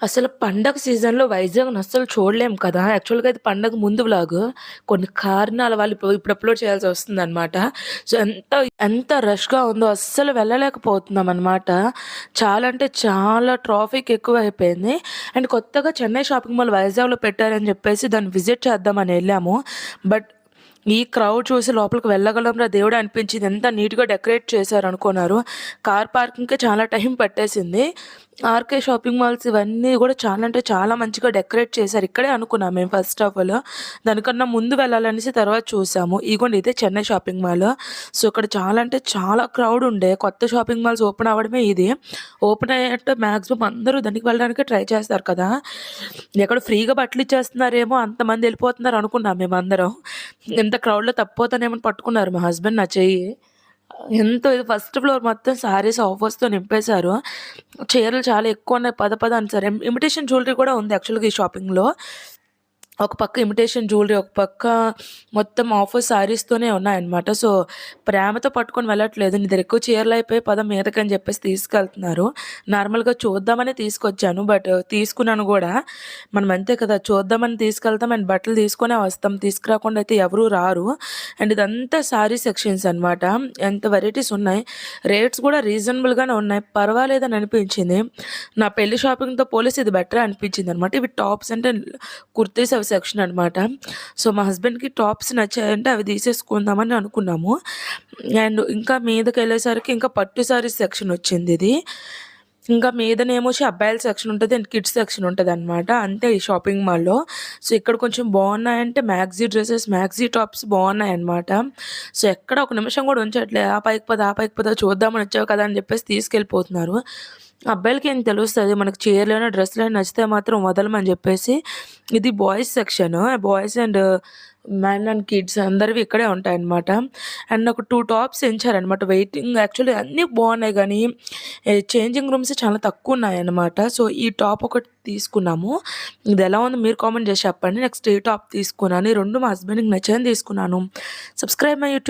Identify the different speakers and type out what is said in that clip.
Speaker 1: అసలు పండగ సీజన్‌లో వైజాగ్‌ని అస్సలు చూడలేం కదా! యాక్చువల్‌గా ఇది పండగ ముందు వ్లాగు. కొన్ని కారణాల వల్ల ఇప్పుడు అప్‌లోడ్ చేయాల్సొస్తుందనమాట. సో, ఎంత రష్‌గా ఉందో అస్సలు వెళ్ళలేకపోతున్నామనమాట. చాలా అంటే చాలా ట్రాఫిక్ ఎక్కువైపోయింది. అండ్ కొత్తగా చెన్నై షాపింగ్ మాల్ వైజాగ్‌లో పెట్టారని చెప్పేసి దాన్ని విజిట్ చేద్దామని ఎళ్ళాము. బట్ ఈ క్రౌడ్ చూసి లోపలికి వెళ్ళగలంరా దేవుడా అనిపించింది. ఎంత నీట్‌గా డెకరేట్ చేశారనుకున్నారు. కార్ పార్కింగ్‌కే చాలా టైం పట్టేసింది. ఆర్‌కే షాపింగ్ మాల్స్ ఇవన్నీ గూడా చాలా అంటే చాలా మంచిగా డెకరేట్ చేశారు. ఇక్కడే అనుకున్నాం మేము ఫస్ట్ ఆఫ్ ఆల్. దానికన్నా ముందు వెళ్ళాలనేసి తర్వాత చూసాము. ఇగోండి ఇదే చెన్నై షాపింగ్ మాల్. సో, ఇక్కడ చాలా అంటే చాలా క్రౌడ్ ఉండే. కొత్త షాపింగ్ మాల్స్ ఓపెన్ అవ్వడమే ఇది. ఓపెన్ అయ్యేట్టు మాక్సిమం అందరూ దానికి వెళ్ళడానికే ట్రై చేస్తారు కదా! ఎక్కడ ఫ్రీగా బట్టలిచ్చేస్తున్నారేమో అంతమంది ఎళ్ళిపోతున్నారు అనుకున్నాం మేమందరం. ఇంత క్రౌడ్‌లో తప్పిపోతానేమో పట్టుకున్నారు మా హస్బెండ్ నా చెయ్యి. ఎంతో ఇది ఫస్ట్ ఫ్లోర్ మొత్తం శారీస్ ఆఫర్స్‌తో నింపేశారు. చీరలు చాలా ఎక్కువున్నాయి. పద పద అనేసారు. ఇమిటేషన్ జ్యువెలరీ కూడా ఉంది యాక్చువల్‌గా ఈ షాపింగ్‌లో. ఒక పక్క ఇమిటేషన్ జ్యువెలరీ, ఒక పక్క మొత్తం ఆఫర్ శారీస్‌తోనే ఉన్నాయన్నమాట. సో, ప్రేమతో పట్టుకొని వెళ్ళట్లేదు. నీ దగ్గర ఎక్కువ చీరలయిపోయి పద మీదకని చెప్పేసి తీసుకెళ్తున్నారు. నార్మల్‌గా చూద్దామని తీసుకొచ్చాను. బట్ తీసుకున్నాను గూడా. మనం అంతే కదా! చూద్దామని తీసుకెళ్తాం అండ్ బట్టలు తీసుకొనే వస్తాం. తీసుకురాకుండా అయితే ఎవరు రారు. అండ్ ఇదంతా శారీ సెక్షన్స్ అన్నమాట. ఎంత వెరైటీస్ ఉన్నాయి. రేట్స్ కూడా రీజనబుల్‌గానే ఉన్నాయి. పర్వాలేదని అనిపించింది. నా పెళ్లి షాపింగ్‌తో పోలిసి ఇది బెటర్ అనిపించిందనమాట. ఇవి టాప్స్ అంటే కుర్తీస్ అవి సెక్షన్ అనమాట. సో, మా హస్బెండ్‌కి టాప్స్ నచ్చాయంటే అవి తీసేసుకుందామని అనుకున్నాము. అండ్ ఇంకా మీదకెళ్ళేసరికి ఇంకా పట్టు సారీస్ సెక్షన్ వచ్చిందిది. ఇంకా మీదనేమోచ్చి అబ్బాయిల సెక్షన్ ఉంటది అండ్ కిడ్స్ సెక్షన్ ఉంటదనమాట. అంతే ఈ షాపింగ్ మాల్‌లో. సో, ఇక్కడ కొంచెం బాగున్నాయంటే మ్యాక్సీ డ్రెసెస్, మ్యాక్సీ టాప్స్ బాగున్నాయన్నమాట. సో, ఎక్కడ ఒక నిమిషం కూడా ఉంచట్లే. ఆ పైకి పద, ఆ పైకి పద చూద్దామని వచ్చావు కదా! అని చెప్పేసి తీసుకెళ్ళిపోతున్నారు. అబ్బాయిలకి ఏం తెలుస్తది. మనకు చీరలైనా, డ్రెస్‌లైనా నచ్చితే మాత్రం వదలమని జెప్పేసి. ఇది boys section. Boys and men and kids అందరివి ఇక్కడే ఉంటాయన్నమాట. అండ్ నాకు 2 టాప్స్ ఎంచారనమాట. వెయిటింగ్ యాక్చువల్లీ అన్నీ బాగున్నాయి గానీ, చేంజింగ్ రూమ్స్ చాలా తక్కువున్నాయన్నమాట. సో, ఈ టాప్ ఒకటి తీసుకున్నాము. ఇదెలా ఉందో మీరు కామెంట్ జేసి చెప్పండి. నెక్స్ట్ ఈ టాప్ తీసుకున్నాను. ఈ 2 మా హస్బెండ్‌కి నచ్చాయని తీసుకున్నాను. Subscribe my YouTube.